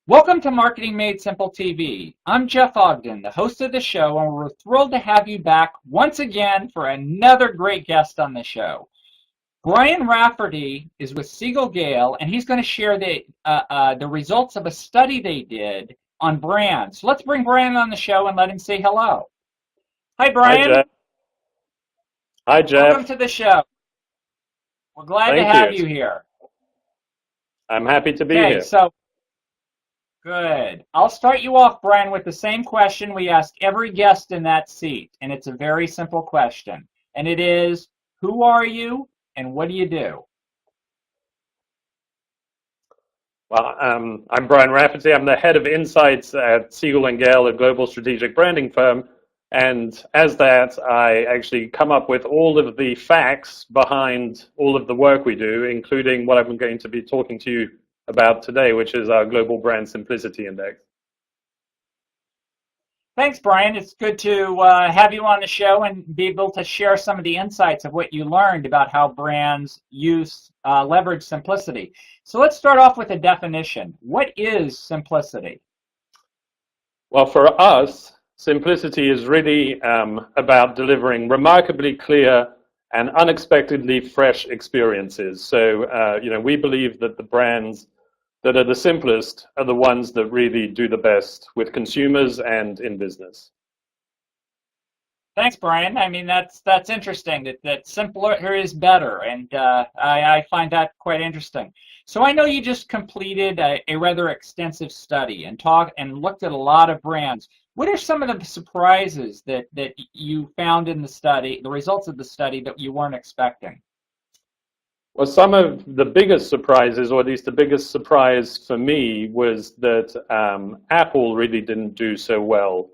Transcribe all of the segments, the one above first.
Welcome to Marketing Made Simple TV. I'm Jeff Ogden, the host of the show, and we're thrilled to have you back once again for another great guest on the show. Brian Rafferty is with Siegel-Gale, and he's going to share the results of a study they did on brands. So let's bring Brian on the show and let him say hello. Hi, Hi, Brian. Jeff. Hi, Welcome Jeff. to the show. We're glad to Thank you. have you here. I'm happy to be Okay, here. so good. I'll start you off, Brian, with the same question we ask every guest in that seat, and it's a very simple question. And it is, who are you and what do you do? Well, I'm Brian Rafferty. I'm the head of insights at Siegel-Gale, a global strategic branding firm. And as that, I actually come up with all of the facts behind all of the work we do, including what I'm going to be talking to you about today, which is our Global Brand Simplicity Index. Thanks, Brian. It's good to have you on the show and be able to share some of the insights of what you learned about how brands leverage simplicity. So let's start off with a definition. What is simplicity? Well, for us, simplicity is really about delivering remarkably clear and unexpectedly fresh experiences. So, we believe that the brands that are the simplest are the ones that really do the best with consumers and in business. Thanks, Brian. I mean, that's interesting. That simpler is better, and I find that quite interesting. So I know you just completed a rather extensive study and looked at a lot of brands. What are some of the surprises that you found in the study, the results of the study that you weren't expecting? Well, some of the biggest surprises, or at least the biggest surprise for me, was that Apple really didn't do so well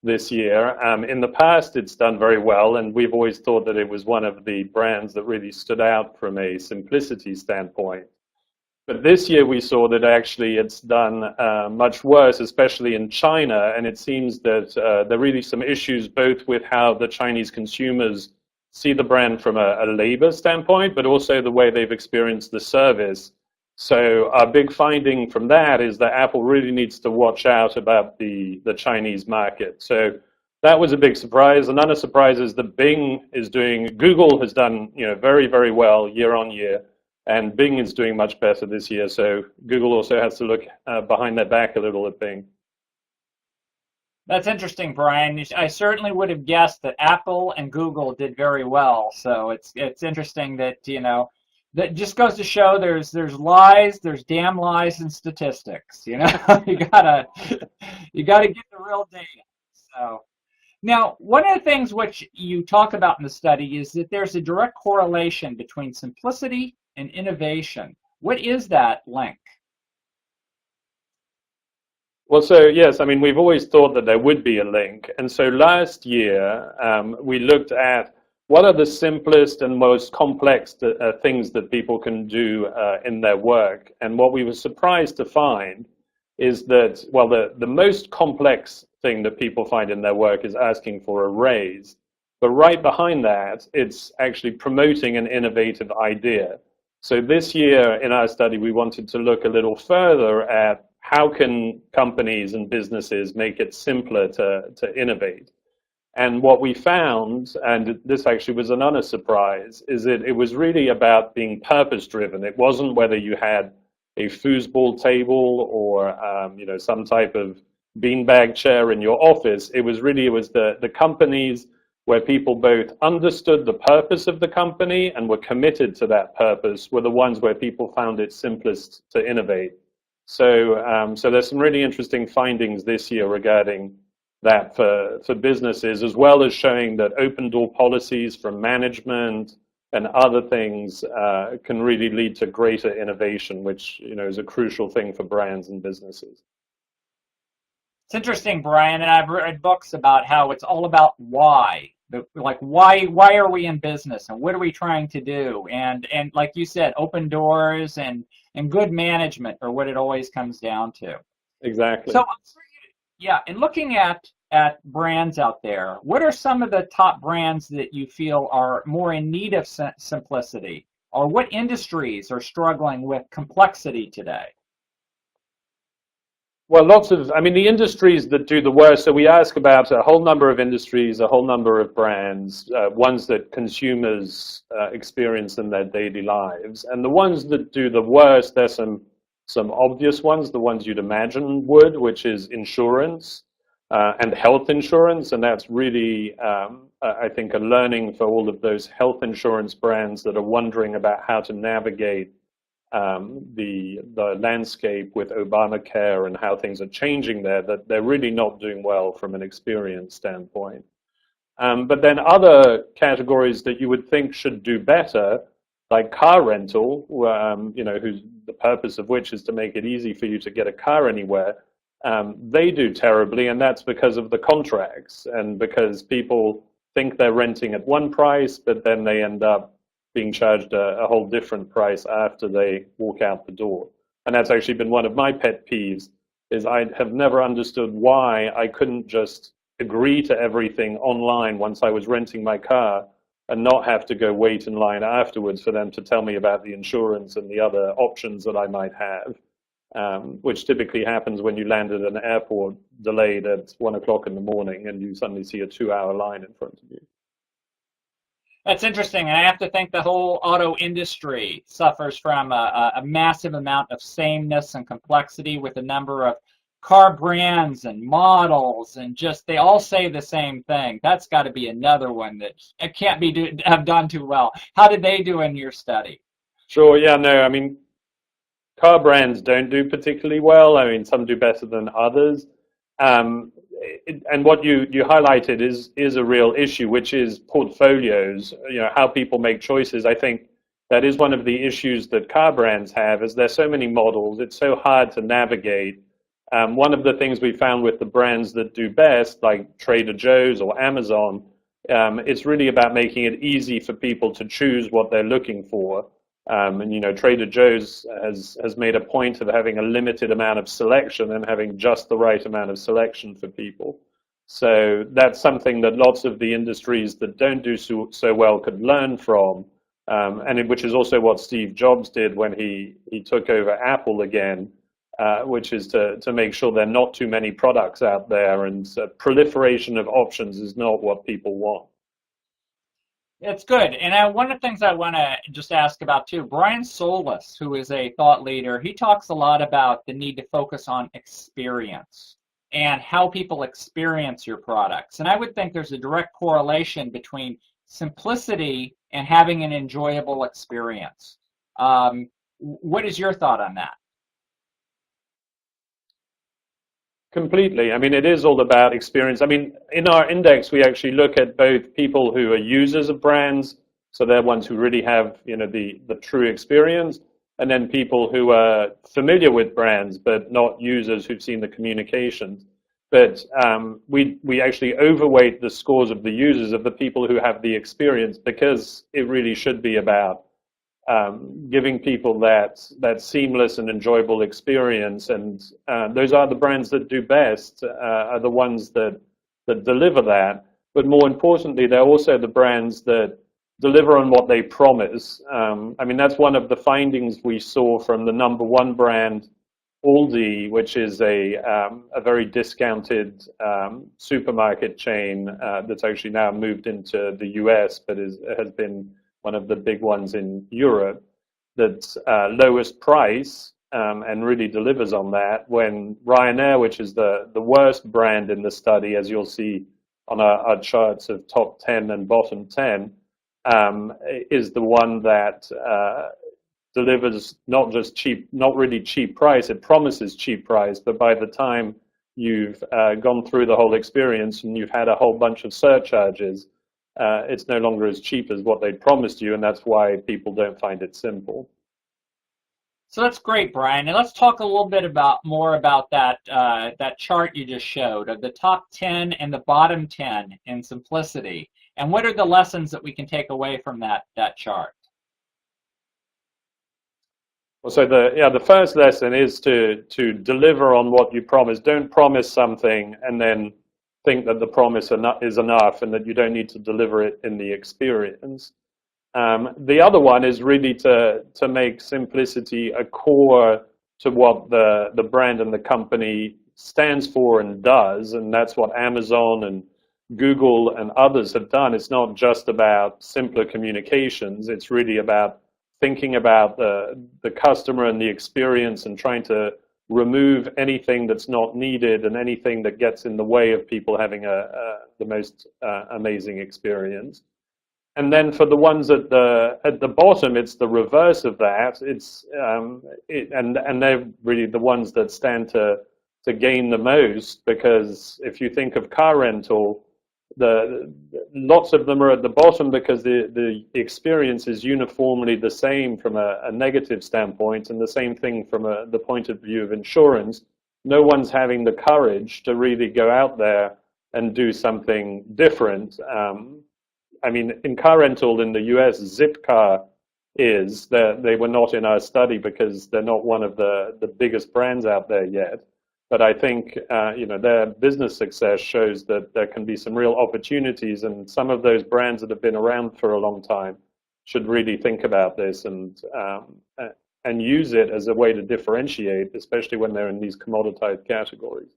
this year. In the past, it's done very well, and we've always thought that it was one of the brands that really stood out from a simplicity standpoint. But this year we saw that actually it's done much worse, especially in China, and it seems that there are really some issues both with how the Chinese consumers see the brand from a labor standpoint, but also the way they've experienced the service. So our big finding from that is that Apple really needs to watch out about the Chinese market. So that was a big surprise. Another surprise is that Google has done very, very well year on year, and Bing is doing much better this year. So Google also has to look behind their back a little at Bing. That's interesting, Brian. I certainly would have guessed that Apple and Google did very well. So it's interesting that that just goes to show there's lies, there's damn lies in statistics. You gotta you gotta get the real data. So now, one of the things which you talk about in the study is that there's a direct correlation between simplicity and innovation. What is that link? Well, so yes, I mean, we've always thought that there would be a link. And so last year, we looked at what are the simplest and most complex things that people can do in their work. And what we were surprised to find is that, well, the most complex thing that people find in their work is asking for a raise. But right behind that, it's actually promoting an innovative idea. So this year in our study, we wanted to look a little further at how can companies and businesses make it simpler to innovate. And what we found, and this actually was another surprise, is that it was really about being purpose-driven. It wasn't whether you had a foosball table or some type of beanbag chair in your office. It was the companies where people both understood the purpose of the company and were committed to that purpose were the ones where people found it simplest to innovate. So there's some really interesting findings this year regarding that for businesses, as well as showing that open door policies from management and other things can really lead to greater innovation, which is a crucial thing for brands and businesses. It's interesting, Brian, and I've read books about how it's all about why. Like why are we in business and what are we trying to do? And like you said, open doors and good management are what it always comes down to. Exactly. So yeah, and looking at brands out there, what are some of the top brands that you feel are more in need of simplicity, or what industries are struggling with complexity today? Well, I mean, the industries that do the worst, so we ask about a whole number of industries, a whole number of brands, ones that consumers experience in their daily lives. And the ones that do the worst, there's some obvious ones, the ones you'd imagine would, which is insurance and health insurance. And that's really, I think, a learning for all of those health insurance brands that are wondering about how to navigate the landscape with Obamacare and how things are changing there, that they're really not doing well from an experience standpoint. But then other categories that you would think should do better, like car rental, whose the purpose of which is to make it easy for you to get a car anywhere, they do terribly, and that's because of the contracts and because people think they're renting at one price, but then they end up being charged a whole different price after they walk out the door. And that's actually been one of my pet peeves, is I have never understood why I couldn't just agree to everything online once I was renting my car and not have to go wait in line afterwards for them to tell me about the insurance and the other options that I might have, which typically happens when you land at an airport delayed at 1 o'clock in the morning and you suddenly see a 2-hour line in front of you. That's interesting, and I have to think the whole auto industry suffers from a massive amount of sameness and complexity with a number of car brands and models, and just they all say the same thing. That's got to be another one that it can't be have done too well. How did they do in your study? Sure, yeah, no, I mean, car brands don't do particularly well. I mean, some do better than others. And what you highlighted is a real issue, which is portfolios, how people make choices. I think that is one of the issues that car brands have, is there's so many models, it's so hard to navigate. One of the things we found with the brands that do best, like Trader Joe's or Amazon, it's really about making it easy for people to choose what they're looking for. And Trader Joe's has made a point of having a limited amount of selection and having just the right amount of selection for people. So that's something that lots of the industries that don't do so well could learn from, which is also what Steve Jobs did when he took over Apple again, which is to make sure there are not too many products out there, and proliferation of options is not what people want. It's good. And one of the things I want to just ask about too, Brian Solis, who is a thought leader, he talks a lot about the need to focus on experience and how people experience your products. And I would think there's a direct correlation between simplicity and having an enjoyable experience. What is your thought on that? Completely. I mean, it is all about experience. I mean, in our index, we actually look at both people who are users of brands, so they're ones who really have, the true experience, and then people who are familiar with brands but not users who've seen the communications. But we actually overweight the scores of the users, of the people who have the experience, because it really should be about giving people that seamless and enjoyable experience, and those are the brands that do best, are the ones that deliver that. But more importantly, they're also the brands that deliver on what they promise. I mean, that's one of the findings we saw from the #1 brand, Aldi, which is a very discounted supermarket chain that's actually now moved into the US, but has been one of the big ones in Europe, that's lowest price and really delivers on that, when Ryanair, which is the worst brand in the study, as you'll see on our charts of top 10 and bottom 10, is the one that delivers not just cheap, not really cheap price, it promises cheap price, but by the time you've gone through the whole experience and you've had a whole bunch of surcharges, it's no longer as cheap as what they promised you, and that's why people don't find it simple. So that's great, Brian. And let's talk a little bit more about that chart you just showed of the top 10 and the bottom 10 in simplicity. And what are the lessons that we can take away from that chart? Well, so the first lesson is to deliver on what you promise. Don't promise something and then think that the promise is enough and that you don't need to deliver it in the experience. The other one is really to make simplicity a core to what the brand and the company stands for and does, and that's what Amazon and Google and others have done. It's not just about simpler communications. It's really about thinking about the customer and the experience and trying to remove anything that's not needed and anything that gets in the way of people having the most amazing experience. And then for the ones at the bottom, it's the reverse of that. And they're really the ones that stand to gain the most, because if you think of car rental, lots of them are at the bottom because the experience is uniformly the same from a negative standpoint, and the same thing from the point of view of insurance. No one's having the courage to really go out there and do something different. I mean, in car rental in the US, Zipcar is, they were not in our study because they're not one of the biggest brands out there yet. But I think their business success shows that there can be some real opportunities, and some of those brands that have been around for a long time should really think about this and use it as a way to differentiate, especially when they're in these commoditized categories.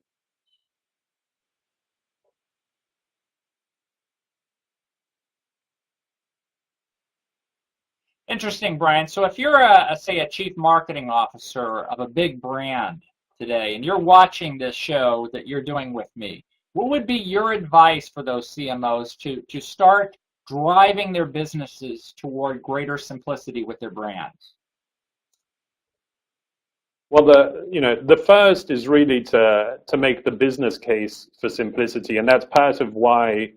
Interesting, Brian. So if you're say a chief marketing officer of a big brand today, and you're watching this show that you're doing with me, what would be your advice for those CMOs to start driving their businesses toward greater simplicity with their brands? Well, the first is really to make the business case for simplicity, and that's part of why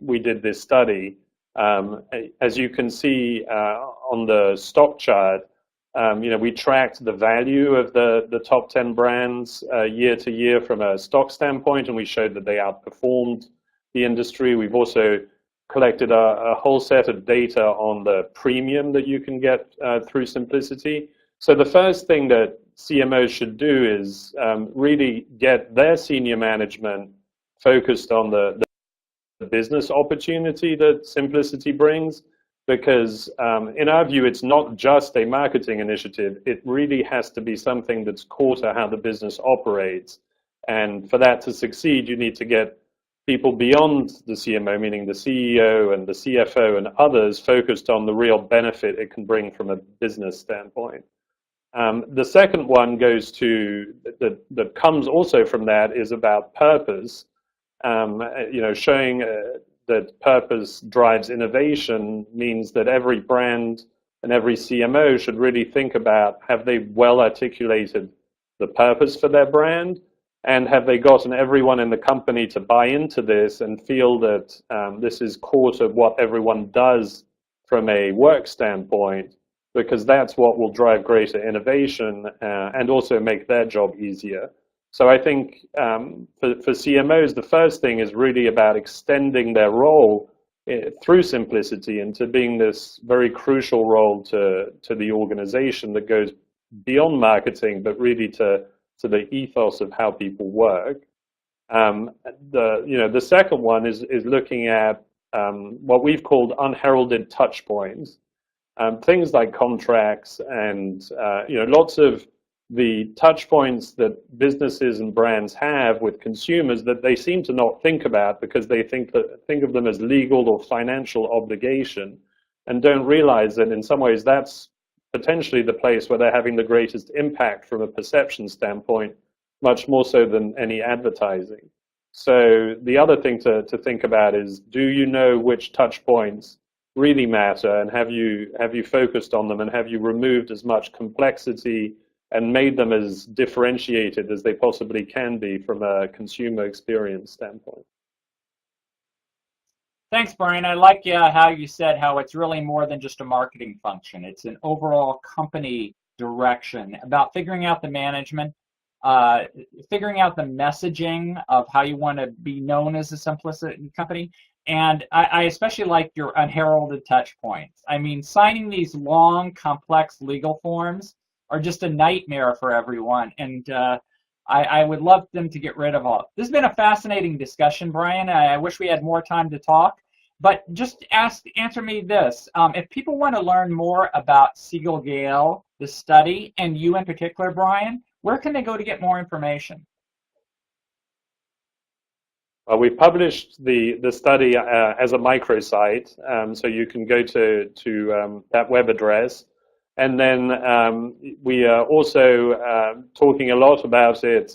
we did this study. As you can see on the stock chart, we tracked the value of the top 10 brands year to year from a stock standpoint, and we showed that they outperformed the industry. We've also collected a whole set of data on the premium that you can get through simplicity. So the first thing that CMOs should do is really get their senior management focused on the business opportunity that simplicity brings, because in our view, it's not just a marketing initiative. It really has to be something that's core to how the business operates. And for that to succeed, you need to get people beyond the CMO, meaning the CEO and the CFO and others, focused on the real benefit it can bring from a business standpoint. The second one goes to, that comes also from that, is about purpose. Showing that purpose drives innovation means that every brand and every CMO should really think about, have they well articulated the purpose for their brand, and have they gotten everyone in the company to buy into this and feel that this is core to what everyone does from a work standpoint, because that's what will drive greater innovation and also make their job easier. So I think for CMOs, the first thing is really about extending their role through simplicity into being this very crucial role to the organization that goes beyond marketing, but really to the ethos of how people work. The second one is looking at what we've called unheralded touch points, things like contracts and lots of the touch points that businesses and brands have with consumers that they seem to not think about because they think of them as legal or financial obligation, and don't realize that in some ways that's potentially the place where they're having the greatest impact from a perception standpoint, much more so than any advertising. So the other thing to think about is, do you know which touch points really matter, and have you focused on them, and have you removed as much complexity and made them as differentiated as they possibly can be from a consumer experience standpoint? Thanks, Brian. I like how you said how it's really more than just a marketing function. It's an overall company direction about figuring out the management, figuring out the messaging of how you want to be known as a simplicity company. And I especially like your unheralded touch points. I mean, signing these long, complex legal forms are just a nightmare for everyone. And I would love them to get rid of all. This has been a fascinating discussion, Brian. I wish we had more time to talk. But just answer me this. If people want to learn more about Siegel-Gale, the study, and you in particular, Brian, where can they go to get more information? We published the study as a microsite, so you can go to that web address. And then we are also talking a lot about it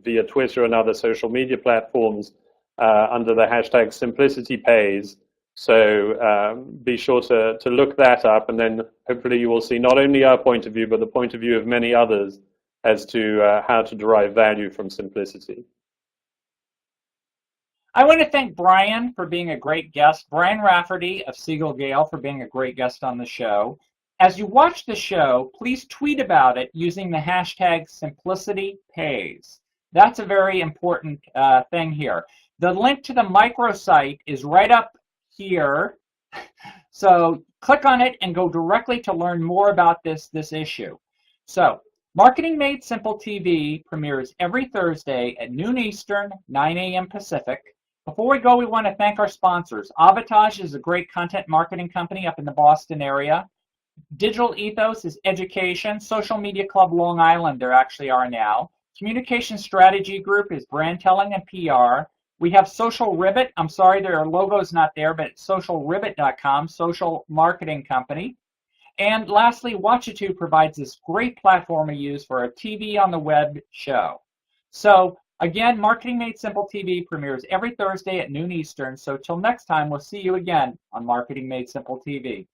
via Twitter and other social media platforms under the hashtag SimplicityPays. So be sure to look that up, and then hopefully you will see not only our point of view, but the point of view of many others as to how to derive value from simplicity. I want to thank Brian for being a great guest, Brian Rafferty of Siegel-Gale for being a great guest on the show. As you watch the show, please tweet about it using the hashtag SimplicityPays. That's a very important thing here. The link to the microsite is right up here. So click on it and go directly to learn more about this issue. So Marketing Made Simple TV premieres every Thursday at noon Eastern, 9 a.m. Pacific. Before we go, we want to thank our sponsors. Avatage is a great content marketing company up in the Boston area. Digital Ethos is education. Social Media Club Long Island, there actually are now. Communication Strategy Group is brand telling and PR. We have Social Ribbit. I'm sorry, their logo's not there, but it's socialribbit.com, social marketing company. And lastly, Watchitoo provides this great platform we use for a TV on the web show. So again, Marketing Made Simple TV premieres every Thursday at noon Eastern. So till next time, we'll see you again on Marketing Made Simple TV.